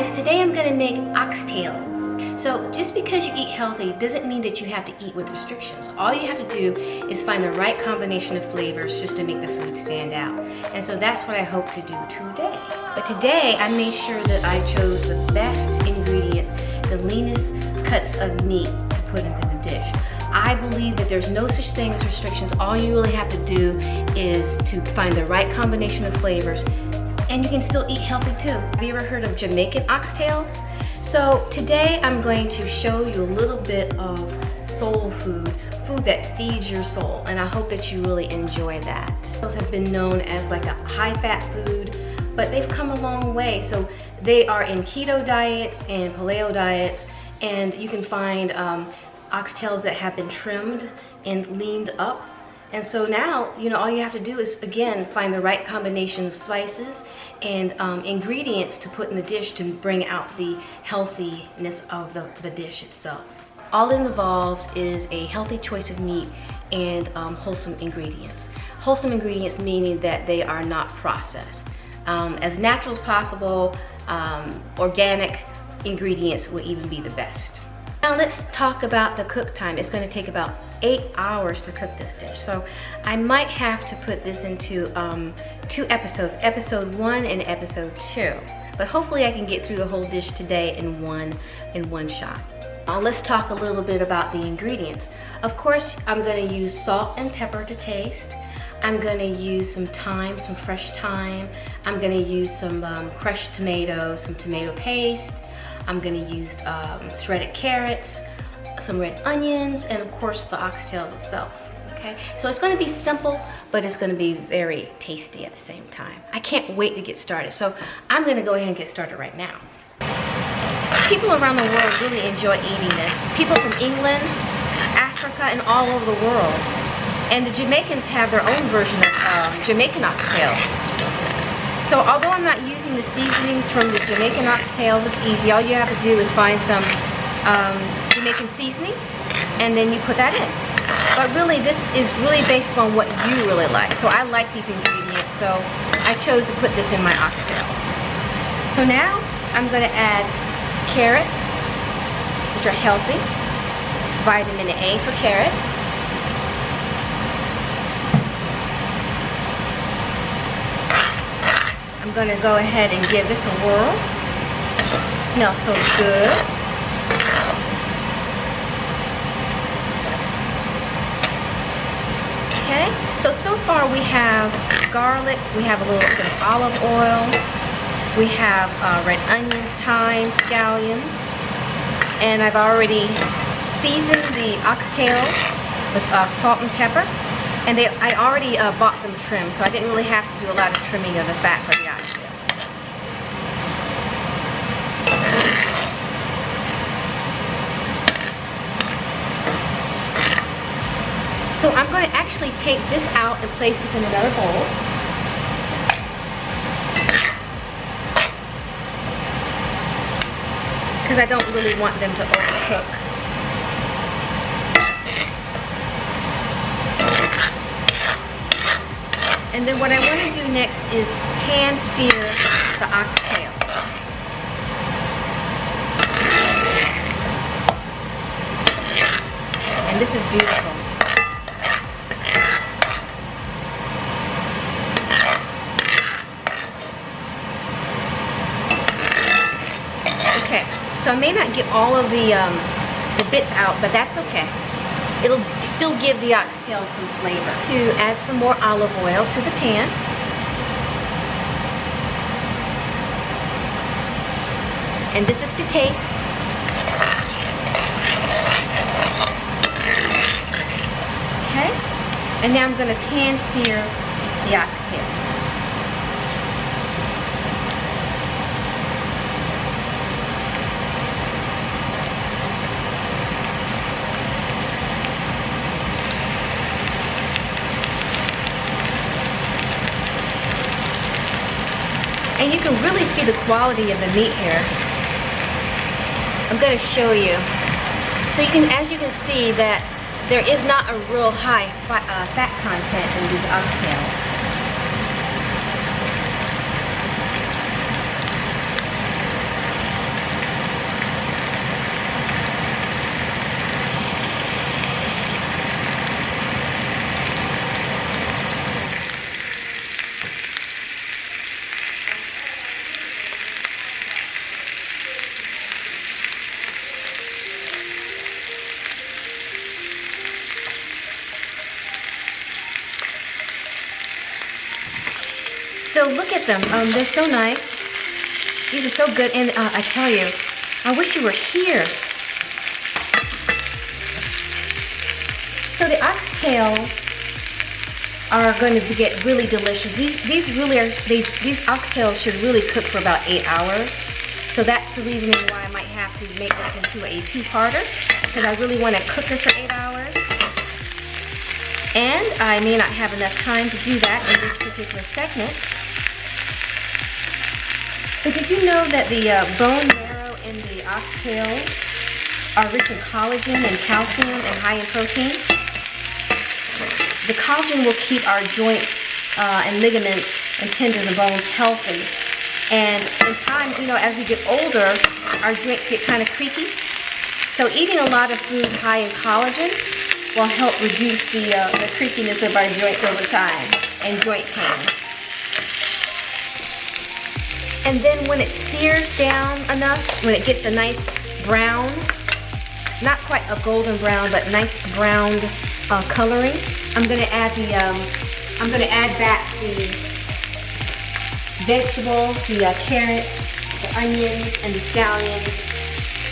guys, today I'm gonna make oxtails. So just because you eat healthy doesn't mean that you have to eat with restrictions. All you have to do is find the right combination of flavors just to make the food stand out. And so that's what I hope to do today. But today I made sure that I chose the best ingredients, the leanest cuts of meat to put into the dish. I believe that there's no such thing as restrictions. All you really have to do is to find the right combination of flavors, and you can still eat healthy too. Have you ever heard of Jamaican oxtails? So today I'm going to show you a little bit of soul food, food that feeds your soul, and I hope that you really enjoy that. Those have been known as like a high-fat food, but they've come a long way. So they are in keto diets and paleo diets, and you can find oxtails that have been trimmed and leaned up. And so now, all you have to do is, again, find the right combination of spices and ingredients to put in the dish to bring out the healthiness of the dish itself. All it involves is a healthy choice of meat and wholesome ingredients. Wholesome ingredients meaning that they are not processed. As natural as possible, organic ingredients will even be the best. Now let's talk about the cook time. It's going to take about 8 hours to cook this dish. So I might have to put this into 2 episodes, episode 1 and episode 2. But hopefully I can get through the whole dish today in one shot. Now let's talk a little bit about the ingredients. Of course, I'm going to use salt and pepper to taste. I'm going to use some thyme, some fresh thyme. I'm going to use some crushed tomatoes, some tomato paste. I'm going to use shredded carrots, some red onions, and of course the oxtail itself. Okay, so it's going to be simple, but it's going to be very tasty at the same time. I can't wait to get started, so I'm going to go ahead and get started right now. People around the world really enjoy eating this. People from England, Africa, and all over the world. And the Jamaicans have their own version of Jamaican oxtails. So although I'm not using the seasonings from the Jamaican oxtails, it's easy. All you have to do is find some Jamaican seasoning, and then you put that in. But really, this is really based on what you really like. So I like these ingredients, so I chose to put this in my oxtails. So now I'm going to add carrots, which are healthy, vitamin A for carrots. I'm going to go ahead and give this a whirl. Smells so good. Okay, so far we have garlic, we have a little bit of olive oil, we have red onions, thyme, scallions, and I've already seasoned the oxtails with salt and pepper. And I already bought them trimmed, so I didn't really have to do a lot of trimming of the fat for the oxtails. So I'm going to actually take this out and place this in another bowl. Because I don't really want them to overcook. And then what I want to do next is pan sear the oxtails. And this is beautiful. Okay, so I may not get all of the bits out, but that's okay. It'll still give the oxtail some flavor. To add some more olive oil to the pan. And this is to taste. Okay, and now I'm going to pan sear the oxtails. And you can really see the quality of the meat here. I'm going to show you. So as you can see that there is not a real high fat content in these oxtails. So look at them. They're so nice. These are so good. And I tell you, I wish you were here. So the oxtails are going to get really delicious. These oxtails should really cook for about 8 hours. So that's the reasoning why I might have to make this into a two-parter, because I really want to cook this for 8 hours. And I may not have enough time to do that in this particular segment. But did you know that the bone marrow in the oxtails are rich in collagen and calcium and high in protein? The collagen will keep our joints and ligaments and tendons and bones healthy. And in time, you know, as we get older, our joints get kind of creaky. So eating a lot of food high in collagen will help reduce the creakiness of our joints over time and joint pain. And then when it sears down enough, when it gets a nice brown, not quite a golden brown, but nice browned coloring, I'm gonna add back the vegetables, the carrots, the onions, and the scallions.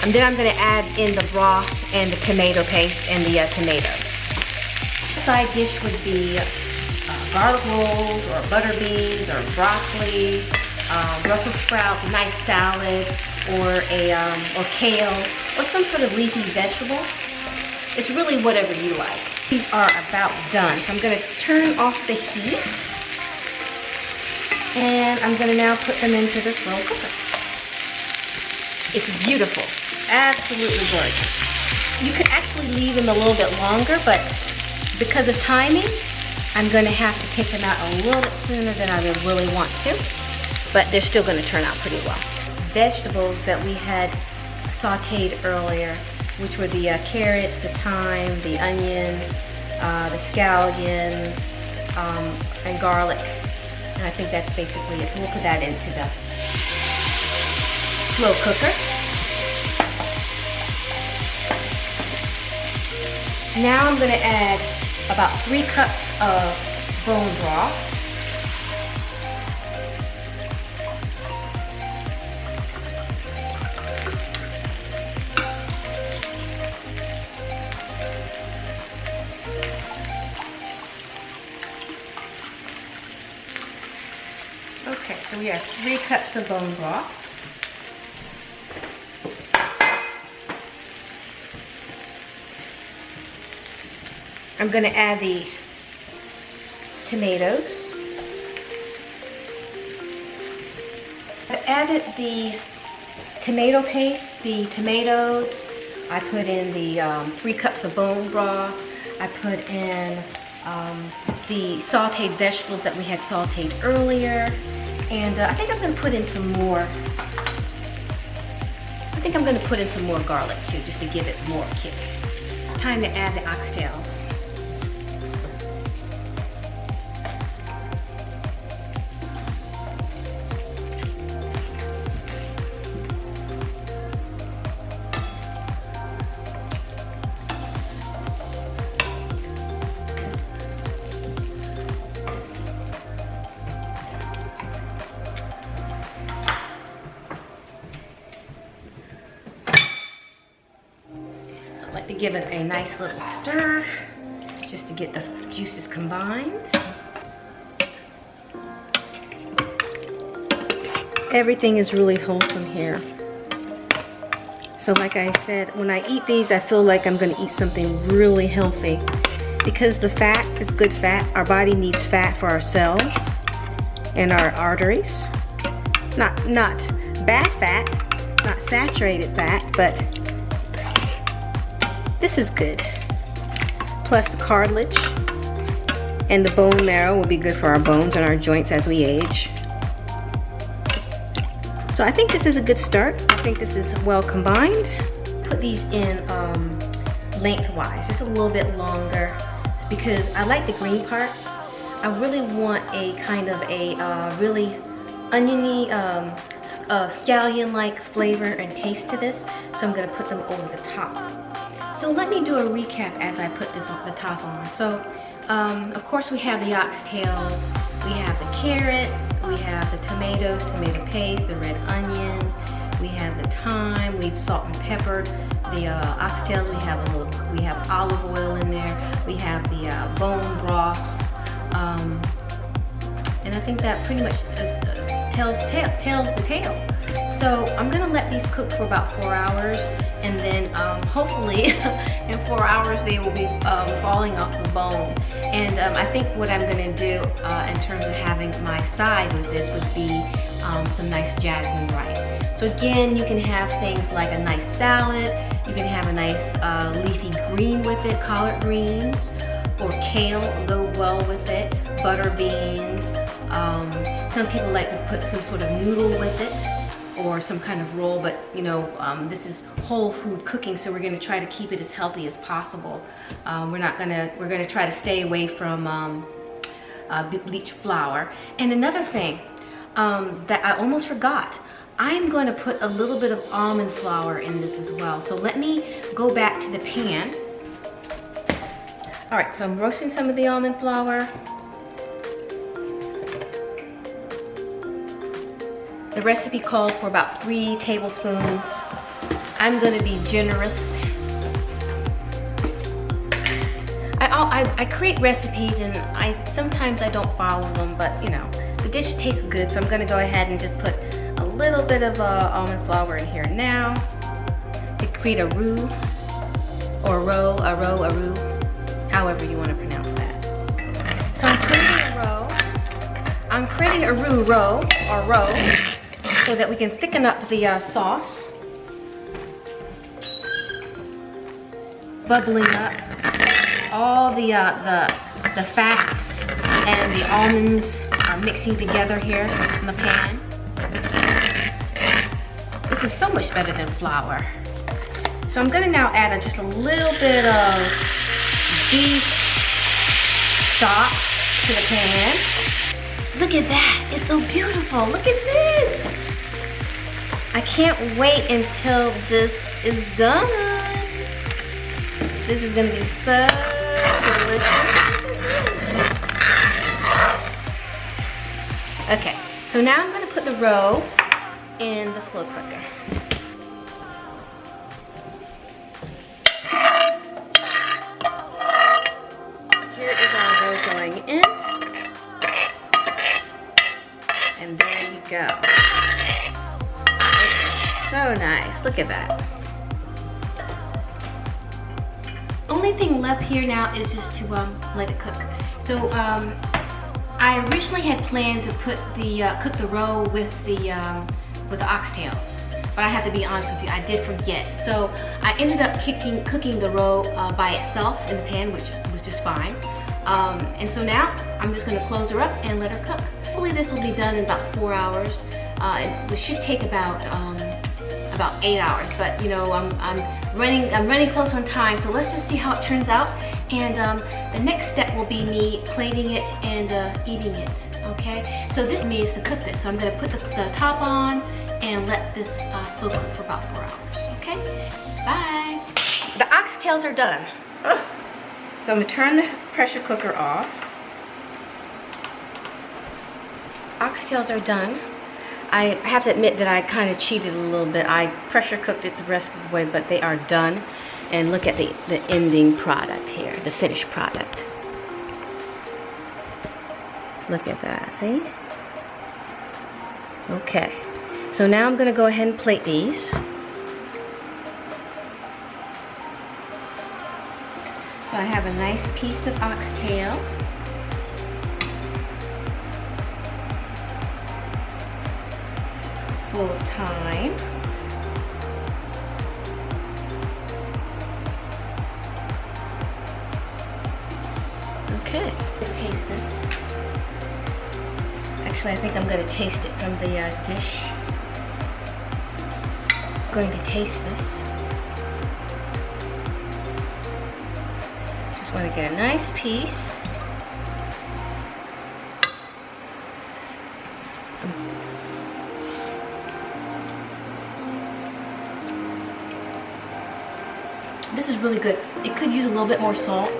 And then I'm gonna add in the broth and the tomato paste and the tomatoes. Side dish would be garlic rolls or butter beans or broccoli, Brussels sprouts, a nice salad, or kale, or some sort of leafy vegetable. It's really whatever you like. These are about done, so I'm gonna turn off the heat. And I'm gonna now put them into this slow cooker. It's beautiful, absolutely gorgeous. You could actually leave them a little bit longer, but because of timing, I'm gonna have to take them out a little bit sooner than I would really want to, but they're still gonna turn out pretty well. Vegetables that we had sauteed earlier, which were the carrots, the thyme, the onions, the scallions, and garlic. And I think that's basically it. So we'll put that into the slow cooker. Now I'm gonna add about 3 cups of bone broth. Okay, so we have 3 cups of bone broth. I'm going to add the tomatoes. I added the tomato paste, the tomatoes. I put in the 3 cups of bone broth. I put in the sauteed vegetables that we had sauteed earlier. And I think I'm going to put in some more. I think I'm going to put in some more garlic too, just to give it more kick. It's time to add the oxtails. I like to give it a nice little stir just to get the juices combined. Everything is really wholesome here. So like I said, when I eat these, I feel like I'm going to eat something really healthy because the fat is good fat. Our body needs fat for our cells and our arteries. Not bad fat, not saturated fat, but this is good. Plus the cartilage and the bone marrow will be good for our bones and our joints as we age. So I think this is a good start. I think this is well combined. Put these in lengthwise, just a little bit longer because I like the green parts. I really want a kind of a really oniony, scallion-like flavor and taste to this. So I'm gonna put them over the top. So let me do a recap as I put this on the top on. So of course we have the oxtails, we have the carrots, We have the tomatoes, tomato paste, the red onions. We have the thyme. We've salt and peppered the oxtails. We have olive oil in there. We have the bone broth, and I think that pretty much tells the tale. So I'm gonna let these cook for about 4 hours, and then hopefully in 4 hours they will be falling off the bone. And I think what I'm gonna do in terms of having my side with this would be some nice jasmine rice. So again, you can have things like a nice salad, you can have a nice leafy green with it, collard greens, or kale will go well with it, butter beans. Some people like to put some sort of noodle with it, or some kind of roll, but you know, this is whole food cooking, so we're gonna try to keep it as healthy as possible. We're gonna try to stay away from bleached flour. And another thing that I almost forgot, I'm going to put a little bit of almond flour in this as well. So let me go back to the pan. All right, so I'm roasting some of the almond flour. The recipe calls for about 3 tablespoons. I'm going to be generous. I create recipes, and sometimes I don't follow them, but you know, the dish tastes good, so I'm going to go ahead and just put a little bit of almond flour in here now to create a roux, or a roux, however you want to pronounce that. So I'm creating a roux so that we can thicken up the sauce, bubbling up. All the fats and the almonds are mixing together here in the pan. This is so much better than flour. So I'm gonna now add just a little bit of beef stock to the pan. Look at that, it's so beautiful. Look at this. I can't wait until this is done. This is gonna be so delicious. Okay, so now I'm gonna put the roux in the slow cooker. Here is our roux going in. And there you go. It is so nice, look at that. Only thing left here now is just to let it cook. So I originally had planned to put cook the roux with the oxtails, but I have to be honest with you, I did forget. So I ended up cooking the roux by itself in the pan, which was just fine. And so now I'm just going to close her up and let her cook. Hopefully this will be done in about 4 hours. It should take about 8 hours, but you know, I'm running close on time, so let's just see how it turns out. And the next step will be me plating it and eating it. Okay, so this means to cook this. So I'm going to put the top on and let this slow cook for about 4 hours. Okay, bye. The oxtails are done. Ugh. So I'm going to turn the pressure cooker off. Oxtails are done. I have to admit that I kind of cheated a little bit. I pressure cooked it the rest of the way, but they are done. And look at the ending product here, the finished product. Look at that, see? Okay, so now I'm gonna go ahead and plate these. So I have a nice piece of oxtail. Full of thyme. Okay, taste this. Actually, I think I'm going to taste it from the dish. I'm going to taste this. Just want to get a nice piece. This is really good. It could use a little bit more salt,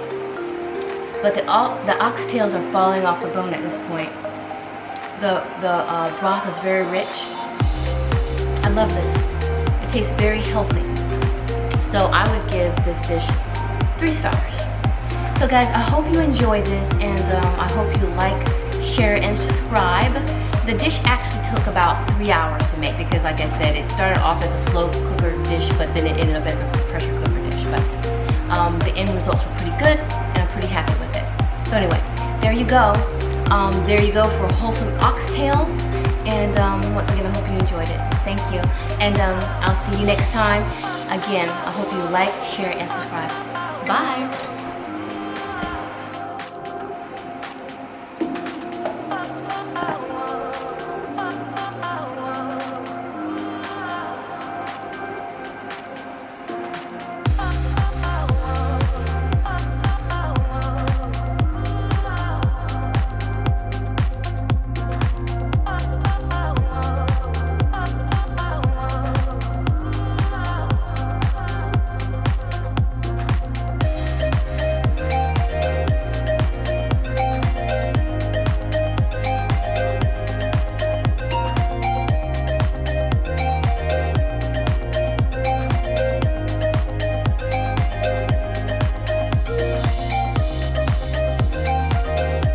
but the oxtails are falling off the bone at this point. The broth is very rich. I love this. It tastes very healthy. So I would give this dish 3 stars. So guys, I hope you enjoy this, and I hope you like, share, and subscribe. The dish actually took about 3 hours to make because, like I said, it started off as a slow cooker dish, but then it ended up as a pressure cooker dish. But the end results were pretty good, and I'm pretty happy with it. So anyway, there you go. There you go for Wholesome Oxtails. And once again, I hope you enjoyed it. Thank you. And I'll see you next time. Again, I hope you like, share, and subscribe. Bye.